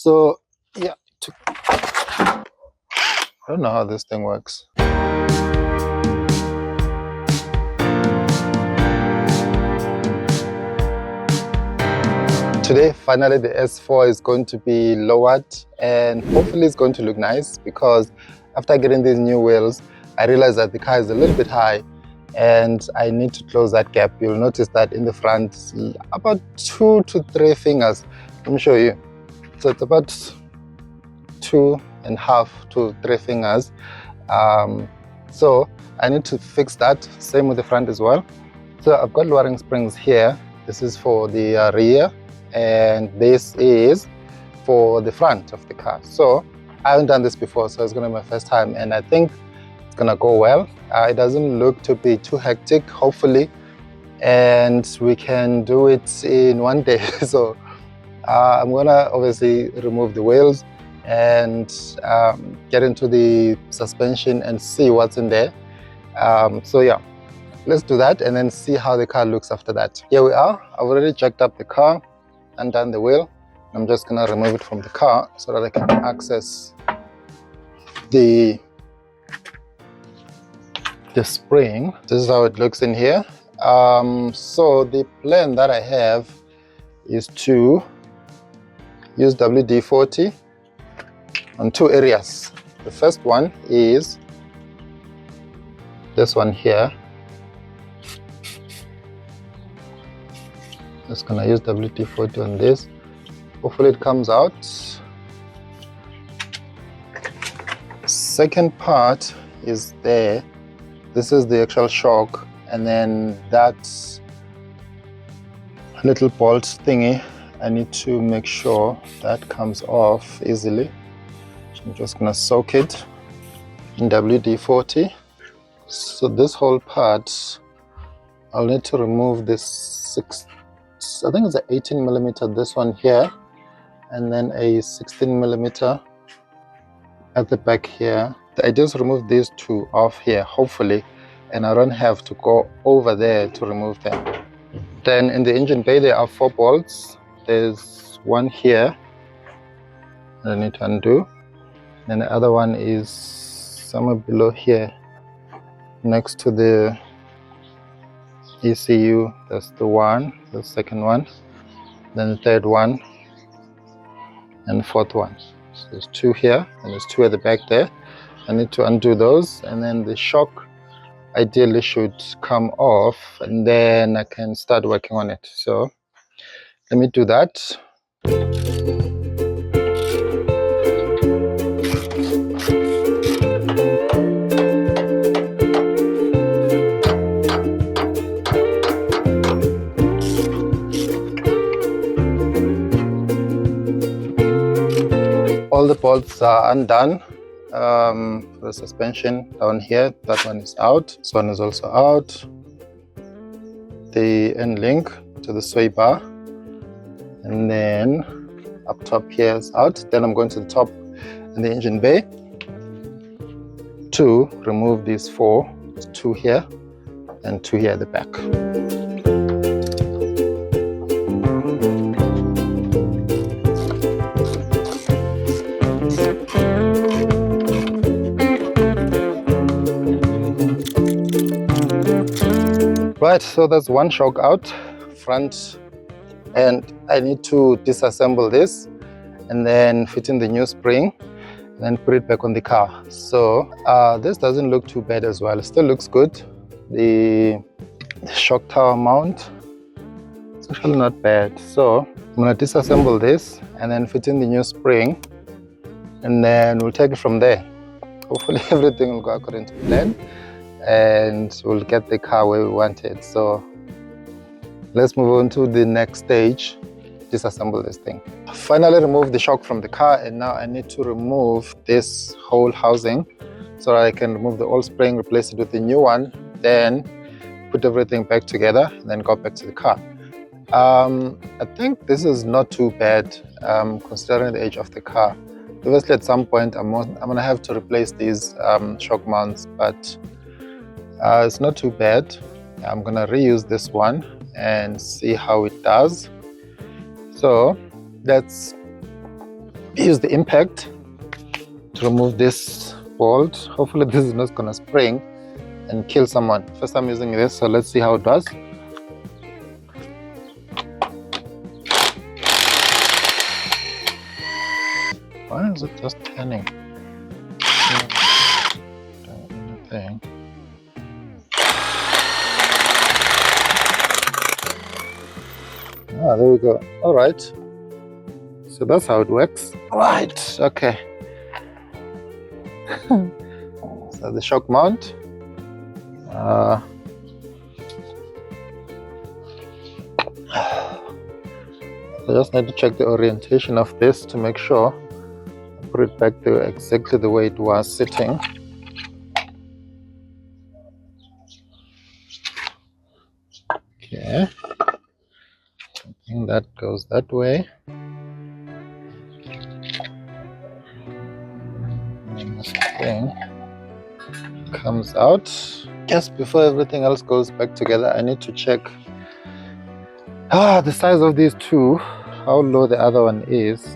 So yeah, I don't know how this thing works. Today, finally, the S4 is going to be lowered and hopefully it's going to look nice, because after getting these new wheels, I realized that the car is a little bit high and I need to close that gap. You'll notice that in the front, about 2 to 3 fingers. Let me show you. So it's about 2.5 to 3 fingers. So I need to fix that. Same with the front as well. So I've got lowering springs here. This is for the rear, and this is for the front of the car. So I haven't done this before, so it's gonna be my first time, and I think it's gonna go well. It doesn't look to be too hectic, hopefully, and we can do it in one day. So I'm gonna obviously remove the wheels and get into the suspension and see what's in there. So yeah, let's do that and then see how the car looks after that. Here we are. I've already jacked up the car, undone the wheel. I'm just gonna remove it from the car so that I can access the spring. This is how it looks in here. So the plan that I have is to use WD-40 on 2 areas. The first one is this one here. Just gonna use WD-40 on this. Hopefully it comes out. Second part is there. This is the actual shock, and then that little bolt thingy, I need to make sure that comes off easily. I'm just gonna soak it in WD-40. So this whole part, I'll need to remove this I think it's an 18mm, this one here, and then a 16mm at the back here. I just remove these 2 off here, hopefully, and I don't have to go over there to remove them. Then in the engine bay there are 4 bolts. There's one here that I need to undo, and the other one is somewhere below here next to the ECU. That's the one, the second one, then the third one, and the 4th one. So there's 2 here, and there's 2 at the back there. I need to undo those, and then the shock ideally should come off, and then I can start working on it. So let me do that. All the bolts are undone. For the suspension down here, that one is out. This one is also out. The end link to the sway bar, and then up top here is out. Then I'm going to the top in the engine bay to remove these 4. There's 2 here and 2 here at the back. Right, so that's one shock out front, and I need to disassemble this and then fit in the new spring and then put it back on the car. So this doesn't look too bad as well. It still looks good. The shock tower mount, it's actually not bad. So I'm gonna disassemble this and then fit in the new spring, and then we'll take it from there. Hopefully everything will go according to plan, and we'll get the car where we want it. So let's move on to the next stage, disassemble this thing. Finally remove the shock from the car, and now I need to remove this whole housing so that I can remove the old spring, replace it with the new one, then put everything back together and then go back to the car. I think this is not too bad considering the age of the car. Obviously at some point I'm gonna have to replace these shock mounts, but it's not too bad. I'm gonna reuse this one and see how it does. So let's use the impact to remove this bolt. Hopefully this is not gonna spring and kill someone. First time using this, so let's see how it does. Why is it just turning? Anything. Ah, there we go. All right. So that's how it works. Right. Okay. So the shock mount. I just need to check the orientation of this to make sure I put it back to exactly the way it was sitting. Okay. I think that goes that way. And this thing comes out. Just before everything else goes back together, I need to check the size of these two, how low the other one is.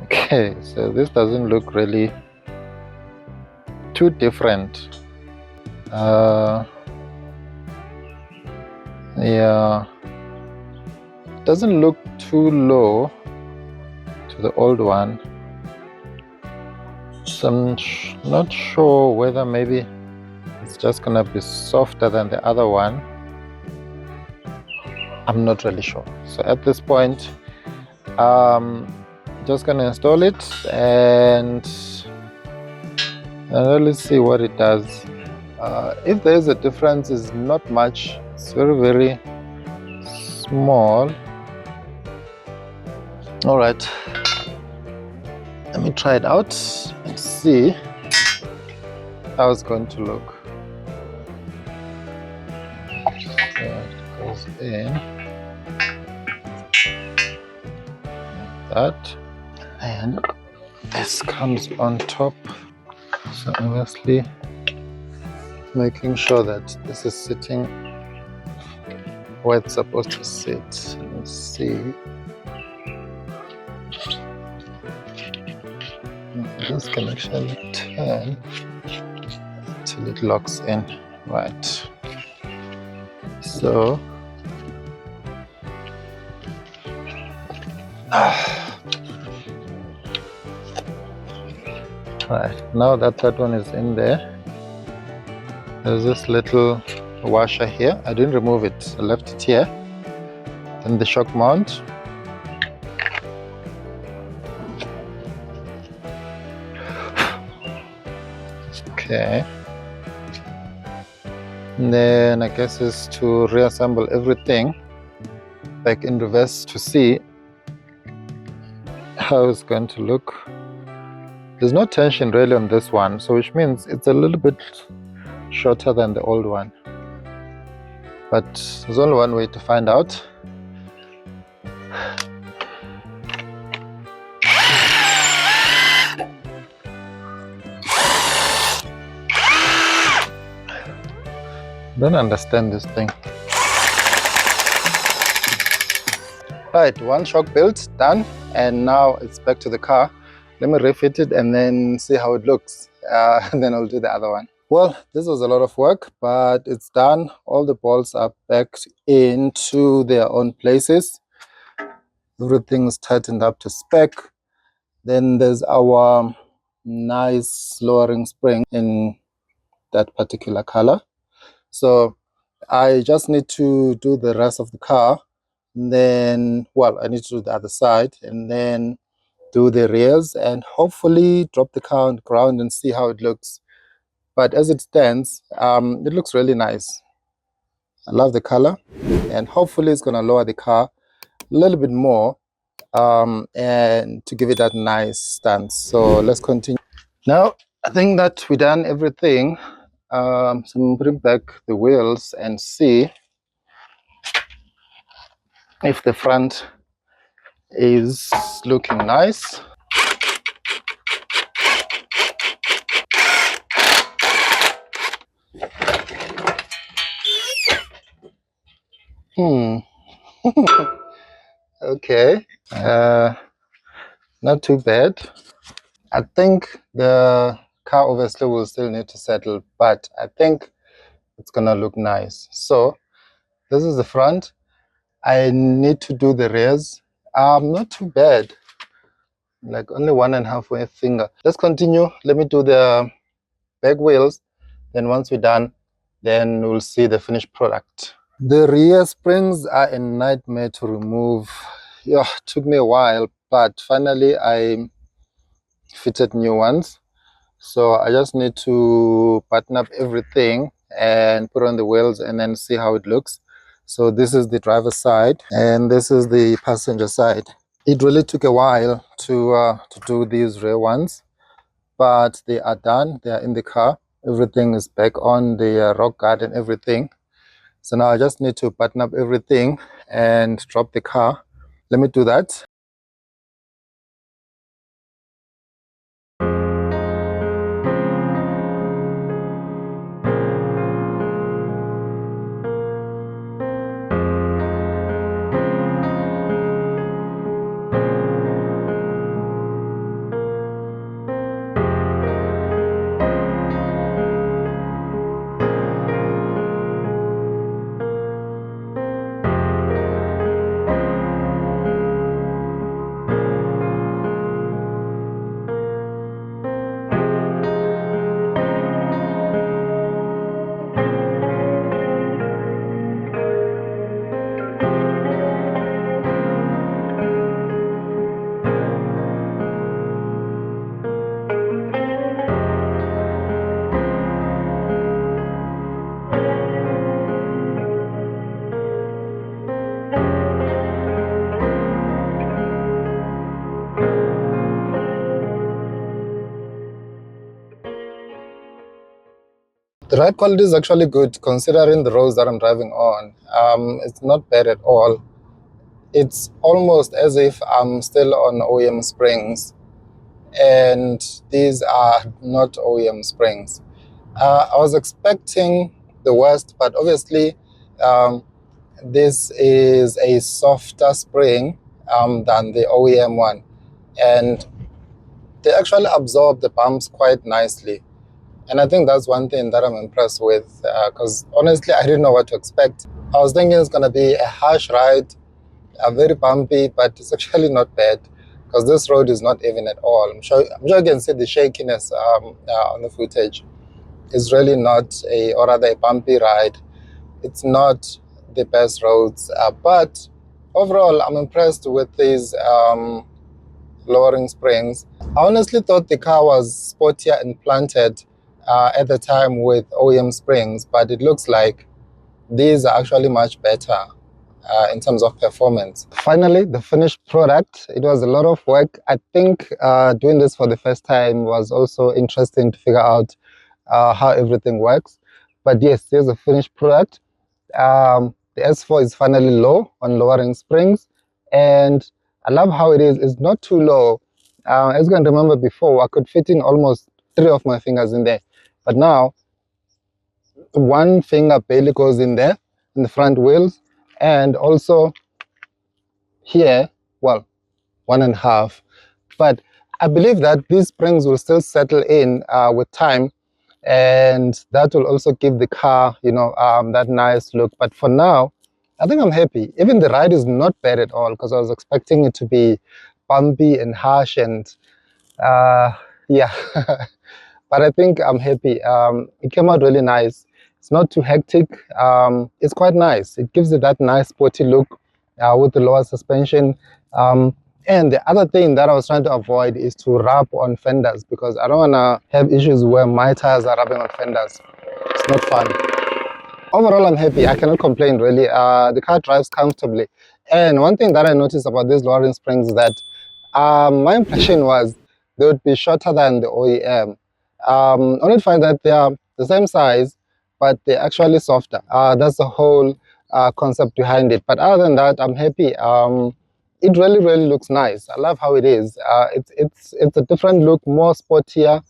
Okay, so this doesn't look really too different. Yeah, it doesn't look too low to the old one. So I'm not sure whether maybe it's just gonna be softer than the other one. I'm not really sure. So at this point, just gonna install it and let's see what it does. If there is a difference, it's not much. It's very small. All right, let me try it out and see how it's going to look. So it goes in like that, and this comes on top. So obviously making sure that this is sitting where it's supposed to sit. Let's see. This can actually turn until it locks in. Right. So right, now that one is in there, there's this little washer here. I didn't remove it, I left it here. Then the shock mount. Okay. And then I guess is to reassemble everything back in reverse to see how it's going to look. There's no tension really on this one, so which means it's a little bit shorter than the old one. But there's only one way to find out. Don't understand this thing. Right, one shock built, done, and now it's back to the car. Let me refit it and then see how it looks. And then I'll do the other one. Well, this was a lot of work, but it's done. All the bolts are back into their own places. Everything's tightened up to spec. Then there's our nice lowering spring in that particular color. So I just need to do the rest of the car. And then, well, I need to do the other side and then do the rears and hopefully drop the car on the ground and see how it looks. But as it stands, it looks really nice. I love the color, and hopefully it's gonna lower the car a little bit more and to give it that nice stance. So let's continue. Now, I think that we've done everything. So I'm bring back the wheels and see if the front is looking nice. Okay. Not too bad. I think the car obviously will still need to settle, but I think it's gonna look nice. So this is the front. I need to do the rears. Not too bad. Like only 1.5 finger. Let's continue. Let me do the back wheels. Then once we're done, then we'll see the finished product. The rear springs are a nightmare to remove. Yeah, it took me a while, but finally I fitted new ones. So I just need to button up everything and put on the wheels and then see how it looks. So this is the driver's side and this is the passenger side. It really took a while to do these rear ones, but they are done. They are in the car. Everything is back on the rock guard and everything. So now I just need to button up everything and drop the car. Let me do that. The ride quality is actually good considering the roads that I'm driving on. It's not bad at all. It's almost as if I'm still on OEM springs, and these are not OEM springs. I was expecting the worst, but obviously um, this is a softer spring than the OEM one, and they actually absorb the bumps quite nicely. And I think that's one thing that I'm impressed with, because honestly, I didn't know what to expect. I was thinking it's going to be a harsh ride, very bumpy, but it's actually not bad because this road is not even at all. I'm sure you can see the shakiness on the footage. It's really not or rather a bumpy ride. It's not the best roads, but overall, I'm impressed with these lowering springs. I honestly thought the car was sportier and planted at the time with OEM springs, but it looks like these are actually much better in terms of performance. Finally, the finished product. It was a lot of work. I think doing this for the first time was also interesting to figure out how everything works. But yes, here's the finished product. The S4 is finally low on lowering springs, and I love how it is. It's not too low. As you can remember before, I could fit in almost 3 of my fingers in there, but now one finger barely goes in there in the front wheels, and also here, well, 1.5. But I believe that these springs will still settle in with time, and that will also give the car, that nice look. But for now, I think I'm happy. Even the ride is not bad at all because I was expecting it to be bumpy and harsh and yeah. But I think I'm happy. It came out really nice. It's not too hectic. It's quite nice. It gives it that nice sporty look with the lower suspension. And the other thing that I was trying to avoid is to rub on fenders because I don't want to have issues where my tires are rubbing on fenders. It's not fun. Overall, I'm happy. I cannot complain, really. The car drives comfortably. And one thing that I noticed about these lowering springs is that my impression was they would be shorter than the OEM. Only to find that they are the same size, but they're actually softer. That's the whole concept behind it. But other than that, I'm happy. It really, really looks nice. I love how it is. It's a different look, more sportier.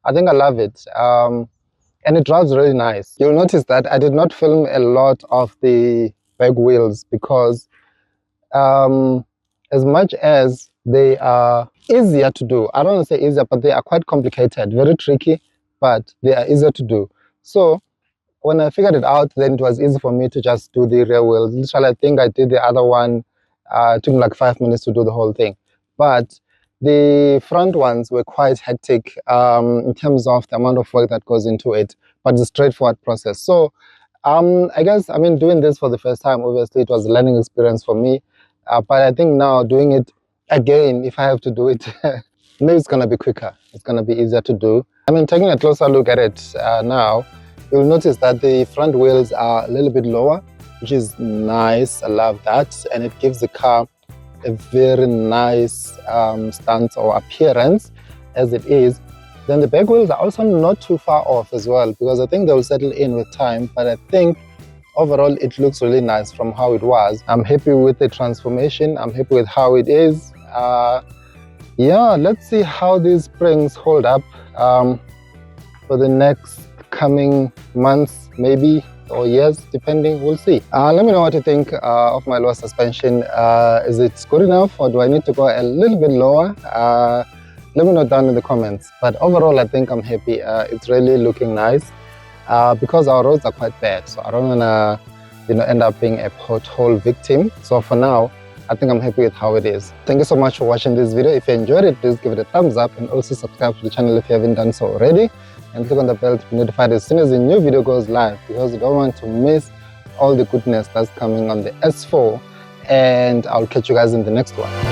I think I love it. And it drives really nice. You'll notice that I did not film a lot of the back wheels because as much as they are easier to do, I don't want to say easier, but they are quite complicated, very tricky, but they are easier to do. So when I figured it out, then it was easy for me to just do the rear wheels. Literally, I think I did the other one, it took me like 5 minutes to do the whole thing. But the front ones were quite hectic in terms of the amount of work that goes into it, but it's a straightforward process. So I guess, I mean, doing this for the first time, obviously, it was a learning experience for me. But I think now doing it again, if I have to do it, maybe it's going to be quicker. It's going to be easier to do. I mean, taking a closer look at it now, you'll notice that the front wheels are a little bit lower, which is nice. I love that. And it gives the car a very nice stance or appearance as it is. Then the back wheels are also not too far off as well, because I think they will settle in with time. But I think overall it looks really nice from how it was. I'm happy with the transformation. I'm happy with how it is. Yeah, let's see how these springs hold up for the next coming months, maybe, or years, depending. We'll see. Let me know what you think of my lower suspension. Is it good enough, or do I need to go a little bit lower? Let me know down in the comments. But overall, I think I'm happy. It's really looking nice because our roads are quite bad, so I don't wanna, end up being a pothole victim. So for now, I think I'm happy with how it is. Thank you so much for watching this video. If you enjoyed it, please give it a thumbs up and also subscribe to the channel if you haven't done so already. And click on the bell to be notified as soon as a new video goes live, because you don't want to miss all the goodness that's coming on the S4. And I'll catch you guys in the next one.